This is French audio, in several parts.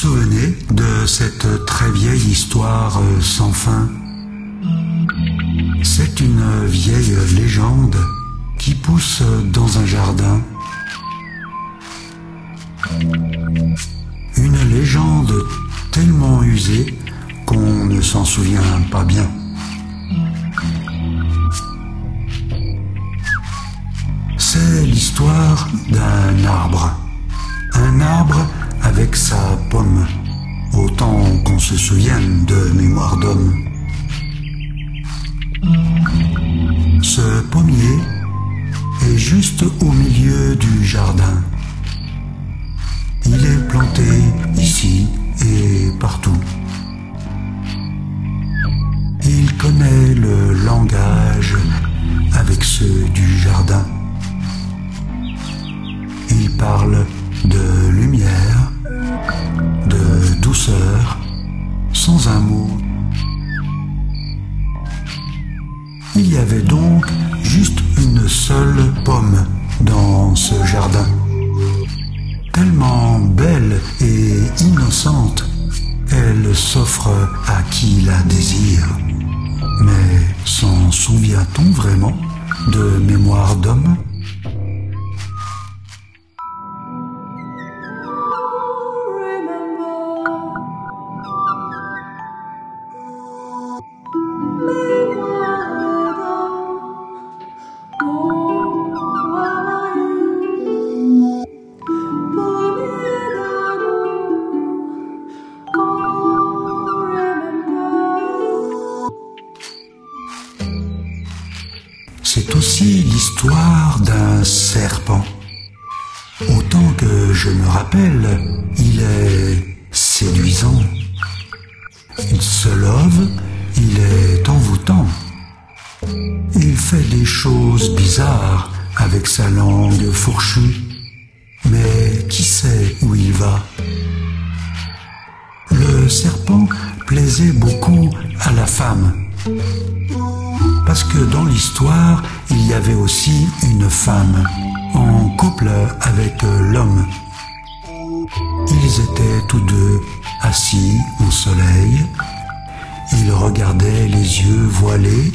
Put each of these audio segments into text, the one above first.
souvenez de cette très vieille histoire sans fin? C'est une vieille légende qui pousse dans un jardin. Une légende tellement usée qu'on ne s'en souvient pas bien. C'est l'histoire d'un arbre. Un arbre avec sa pomme, autant qu'on se souvienne de Mémoire d'homme. Ce pommier est juste au milieu du jardin. Il est planté ici et partout. Il connaît le langage avec ceux du jardin. Il parle de lumière, de douceur, sans un mot. Il y avait donc juste une seule pomme dans ce jardin. Tellement belle et innocente, elle s'offre à qui la désire. Mais s'en souvient-on vraiment de Mémoire d'homme ? C'est aussi l'histoire d'un serpent. Autant que je me rappelle, il est séduisant. Il se love, il est envoûtant. Il fait des choses bizarres avec sa langue fourchue. Mais qui sait où il va? Le serpent plaisait beaucoup à la femme. Parce que dans l'histoire, il y avait aussi une femme, en couple avec l'homme. Ils étaient tous deux assis au soleil. Ils regardaient les yeux voilés,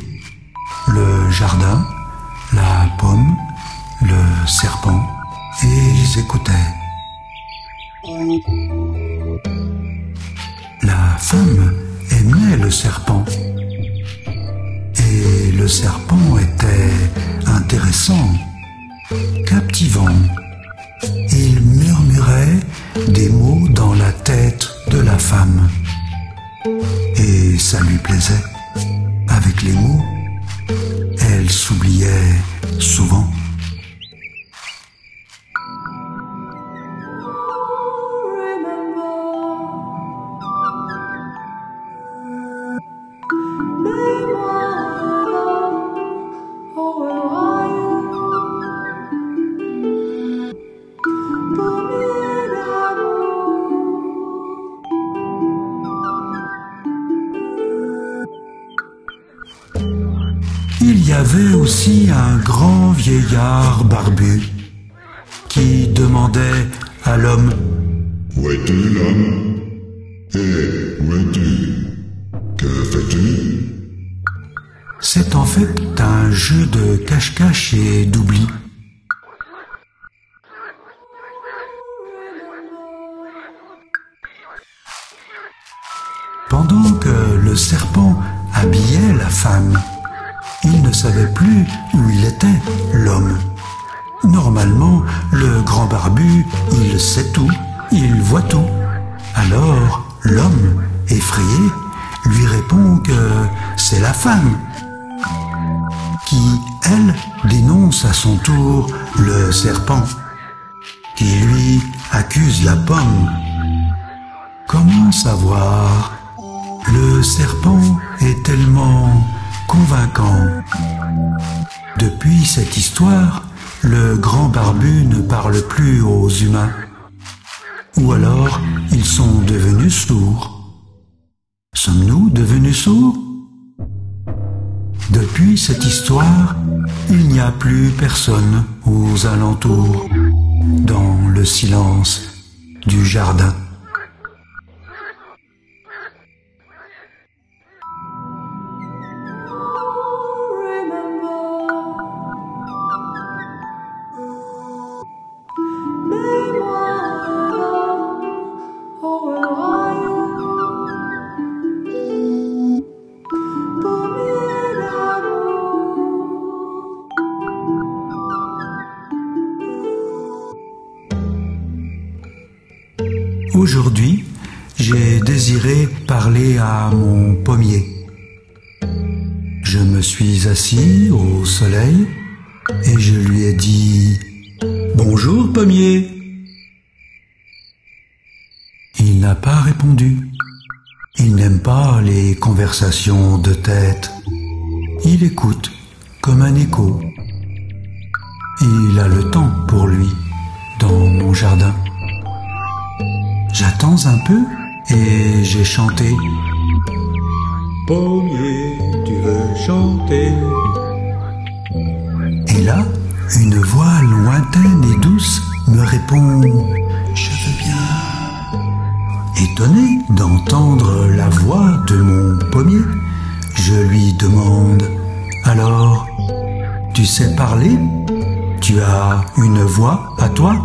le jardin, la pomme, le serpent, et ils écoutaient. La femme aimait le serpent. Et le serpent était intéressant, captivant. Il murmurait des mots dans la tête de la femme. Et ça lui plaisait. Avec les mots, elle s'oubliait souvent. Il y avait aussi un grand vieillard barbu qui demandait à l'homme: Où es-tu, l'homme? Où es-tu? Que fais-tu? C'est en fait un jeu de cache-cache et d'oubli. Pendant que le serpent habillait la femme, il ne savait plus où il était, l'homme. Normalement, le grand barbu, il sait tout, il voit tout. Alors, l'homme, effrayé, lui répond que c'est la femme qui, elle, dénonce à son tour le serpent, qui lui accuse la pomme. Comment savoir? Le serpent est tellement convaincant. Depuis cette histoire, le grand barbu ne parle plus aux humains. Ou alors, ils sont devenus sourds. Sommes-nous devenus sourds? Depuis cette histoire, il n'y a plus personne aux alentours, dans le silence du jardin. Aujourd'hui, j'ai désiré parler à mon pommier. Je me suis assis au soleil et je lui ai dit « Bonjour pommier !» Il n'a pas répondu. Il n'aime pas les conversations de tête. Il écoute comme un écho. Il a le temps pour lui dans mon jardin. J'attends un peu et j'ai chanté. Pommier, tu veux chanter? Et là, une voix lointaine et douce me répond « Je veux bien ». Étonné d'entendre la voix de mon pommier, je lui demande « Alors, tu sais parler? Tu as une voix à toi ?»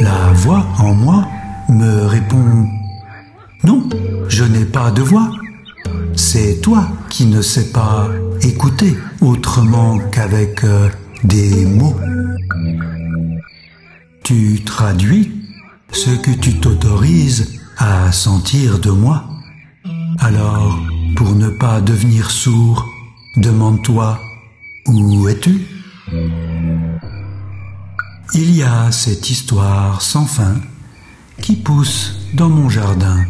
La voix en moi me répond « Non, je n'ai pas de voix. C'est toi qui ne sais pas écouter autrement qu'avec des mots. Tu traduis ce que tu t'autorises à sentir de moi. Alors, pour ne pas devenir sourd, demande-toi où es-tu? Il y a cette histoire sans fin qui pousse dans mon jardin.